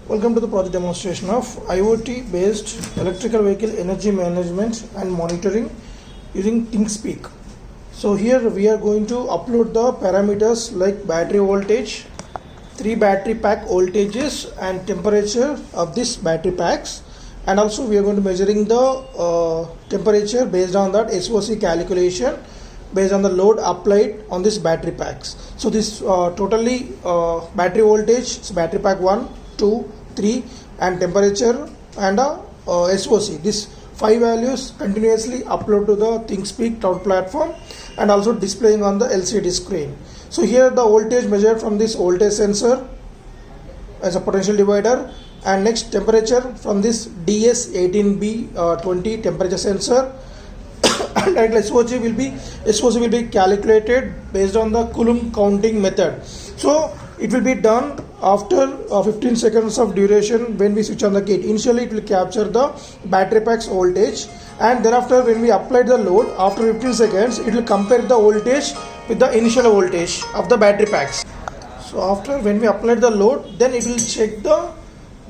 Welcome to the project demonstration of IoT based electrical vehicle energy management and monitoring using Thingspeak. So here we are going to upload the parameters like battery voltage, 3 battery pack voltages and temperature of these battery packs, and also we are going to measuring the temperature based on that SOC calculation based on the load applied on this battery packs. So this totally battery voltage, so battery pack 1, 2, 3 and temperature and SOC. These 5 values continuously upload to the Thingspeak cloud platform and also displaying on the LCD screen. So here the voltage measured from this voltage sensor as a potential divider, and next temperature from this DS18B20 temperature sensor and SOC will be calculated based on the Coulomb counting method. So it will be done after 15 seconds of duration when we switch on the kit. Initially it will capture the battery pack's voltage, and thereafter when we apply the load after 15 seconds it will compare the voltage with the initial voltage of the battery packs. So after when we apply the load, then it will check the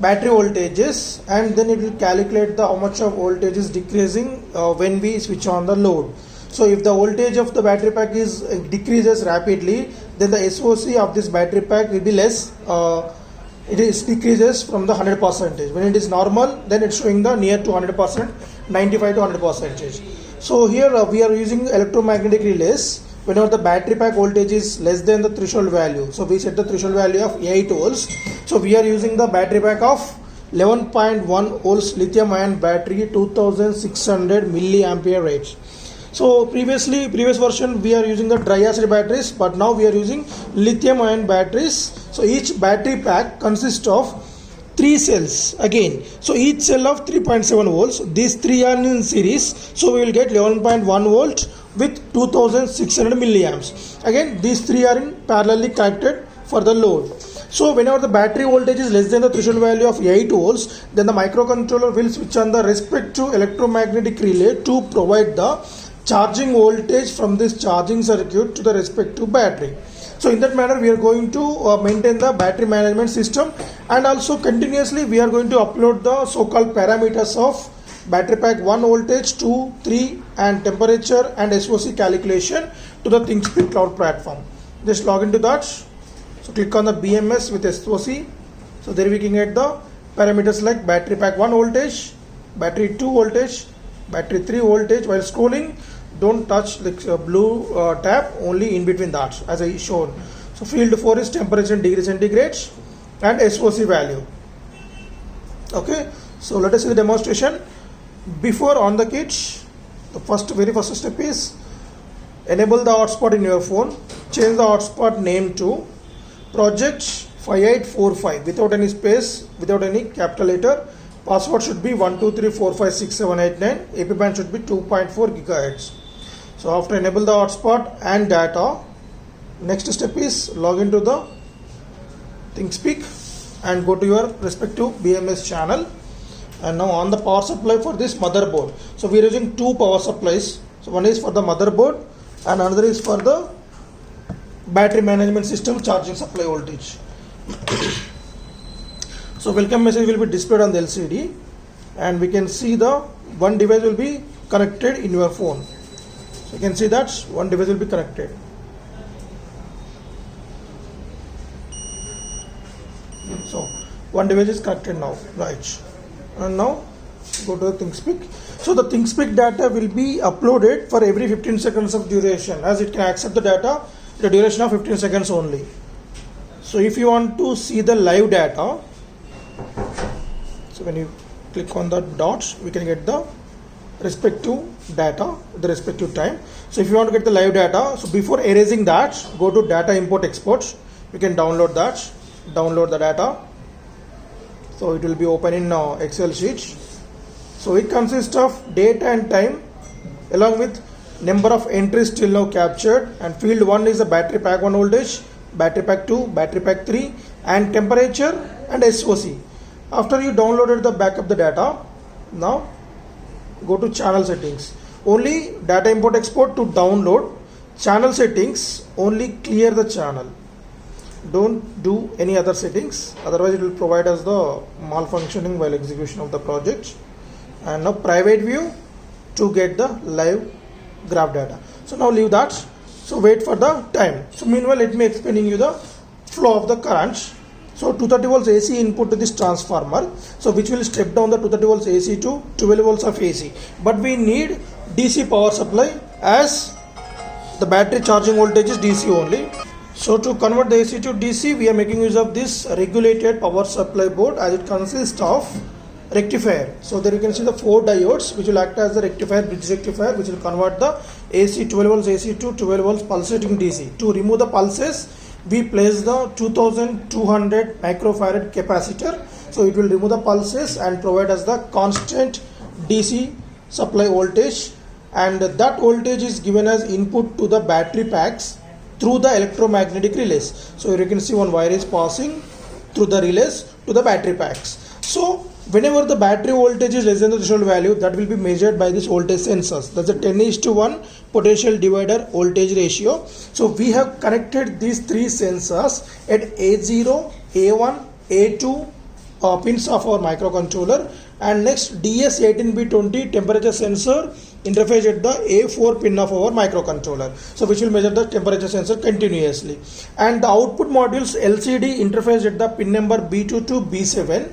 battery voltages and then it will calculate the how much of voltage is decreasing when we switch on the load. So if the voltage of the battery pack is decreases rapidly, then the SOC of this battery pack will be less. It is decreases from the 100%. When it is normal, then it's showing the near to 100%, 95 to 100%. So here we are using electromagnetic relays. Whenever the battery pack voltage is less than the threshold value, so we set the threshold value of 8 volts. So we are using the battery pack of 11.1 volts lithium ion battery, 2600 milliampere rates. So previous version we are using the dry acid batteries, but now we are using lithium ion batteries. So each battery pack consists of 3 cells again. So each cell of 3.7 volts. These 3 are in series. So we will get 11.1 volt with 2600 milliamps. Again these 3 are in parallelly connected for the load. So whenever the battery voltage is less than the threshold value of 8 volts, then the microcontroller will switch on the respective electromagnetic relay to provide the charging voltage from this charging circuit to the respective battery. So in that manner we are going to maintain the battery management system, and also continuously we are going to upload the so-called parameters of battery pack 1 voltage, 2, 3 and temperature and SOC calculation to the Thingspeak cloud platform. Just log into that. So click on the BMS with SOC. So there we can get the parameters like battery pack 1 voltage, battery 2 voltage, battery 3 voltage. While scrolling, don't touch the blue tab, only in between that as I shown. So field 4 is temperature in degree centigrade and SOC value. Okay, so let us see the demonstration. Before on the kit, the very first step is enable the hotspot in your phone. Change the hotspot name to project 5845 without any space, without any capital letter. Password should be 123456789. AP band should be 2.4 gigahertz. So after enable the hotspot and data, next step is log into the Thingspeak and go to your respective BMS channel. And now on the power supply for this motherboard. So we are using 2 power supplies. So one is for the motherboard and another is for the battery management system charging supply voltage. So welcome message will be displayed on the LCD, and we can see the one device will be connected in your phone. So you can see that one device will be connected. So one device is connected now, right? And now go to the Thingspeak. So the Thingspeak data will be uploaded for every 15 seconds of duration, as it can accept the data the duration of 15 seconds only. So if you want to see the live data, so when you click on the dots, we can get the respective data at the respective time. So if you want to get the live data, so before erasing that, go to data import export. You can download that, download the data. So it will be open in Excel sheet. So it consists of date and time along with number of entries till now captured, and field 1 is the battery pack 1 voltage, battery pack 2, battery pack 3 and temperature and SOC. After you downloaded the backup the data, now go to channel settings. Only data import export to download. Channel settings, only clear the channel. don't do any other settings, otherwise it will provide us the malfunctioning while execution of the project. And now private view to get the live graph data. So now leave that. So wait for the time. So meanwhile, let me explaining you the flow of the current. So 230 volts AC input to this transformer, so which will step down the 230 volts AC to 12 volts of AC. But we need DC power supply as the battery charging voltage is DC only. So to convert the AC to DC, we are making use of this regulated power supply board, as it consists of rectifier. So there you can see the 4 diodes which will act as the rectifier, bridge rectifier, which will convert the AC 12 volts AC to 12 volts pulsating DC. To remove the pulses, we place the 2200 microfarad capacitor. So it will remove the pulses and provide us the constant DC supply voltage, and that voltage is given as input to the battery packs through the electromagnetic relays. So you can see one wire is passing through the relays to the battery packs. So whenever the battery voltage is less than the threshold value, that will be measured by this voltage sensors. That's a 10:1 potential divider voltage ratio. So we have connected these 3 sensors at A0, A1, A2 pins of our microcontroller, and next DS18B20 temperature sensor interface at the A4 pin of our microcontroller, so which will measure the temperature sensor continuously. And the output modules LCD interface at the pin number B2 to B7,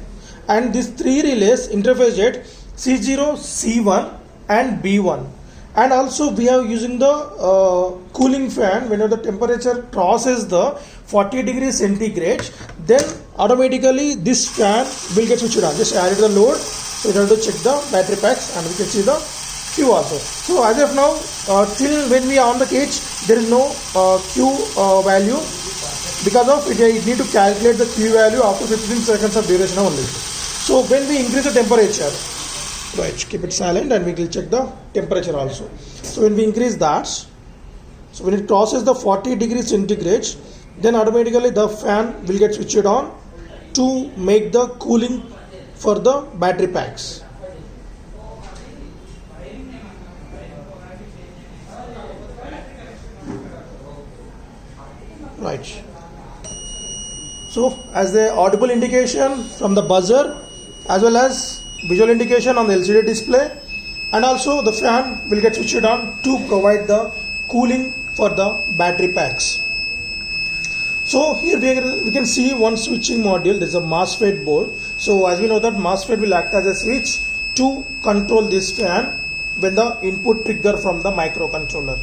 and these 3 relays interface at C0, C1 and B1. And also we are using the cooling fan. Whenever the temperature crosses the 40 degrees centigrade, then automatically this fan will get switched on. Just add the load, so you have to check the battery packs, and we can see the Q also. So as of now, till when we are on the cage, there is no Q value, because of it need to calculate the Q value after 15 seconds of duration only. So when we increase the temperature, right, keep it silent, and we will check the temperature also. So when we increase that, so when it crosses the 40 degrees centigrade, then automatically the fan will get switched on to make the cooling for the battery packs. Right. So as the audible indication from the buzzer, as well as visual indication on the LCD display, and also the fan will get switched on to provide the cooling for the battery packs. So here we can see one switching module. There is a MOSFET board. So as we know that MOSFET will act as a switch to control this fan when the input trigger from the microcontroller.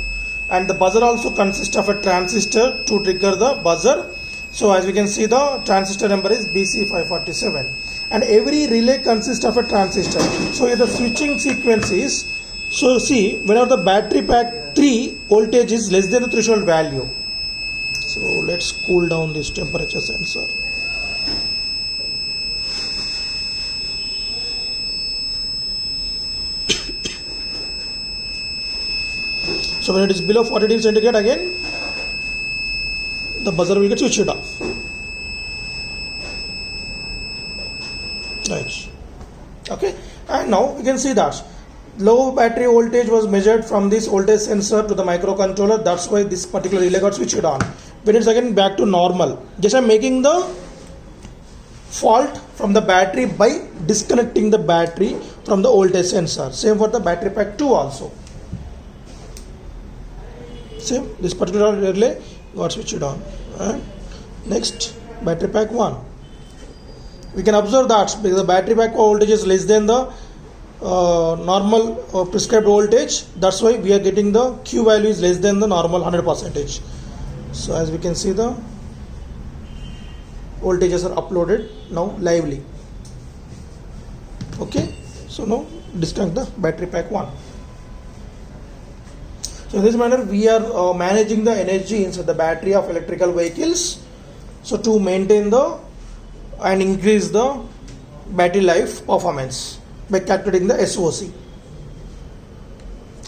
And the buzzer also consists of a transistor to trigger the buzzer. So as we can see, the transistor number is BC547, and every relay consists of a transistor. So here the switching sequence is, so see, whenever the battery pack 3 voltage is less than the threshold value. So let's cool down this temperature sensor. So when it is below 40 degrees centigrade, again the buzzer will get switched off. Right. Okay. And now we can see that low battery voltage was measured from this voltage sensor to the microcontroller. That's why this particular relay got switched on. When it's again back to normal, just I'm making the fault from the battery by disconnecting the battery from the voltage sensor. Same for the battery pack 2 also. Same, this particular relay got switched on. And next, battery pack 1. We can observe that because the battery pack voltage is less than the normal prescribed voltage. That's why we are getting the Q value is less than the normal 100%. So as we can see, the voltages are uploaded now lively. Okay, so now disconnect the battery pack 1. So in this manner we are managing the energy inside the battery of electrical vehicles, so to maintain the and increase the battery life performance by calculating the SOC.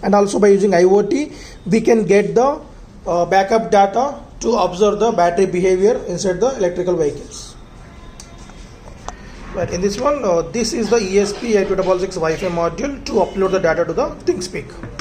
And also by using IoT we can get the backup data to observe the battery behavior inside the electrical vehicles. Right, in this one, this is the ESP8266 Wi-Fi module to upload the data to the Thingspeak.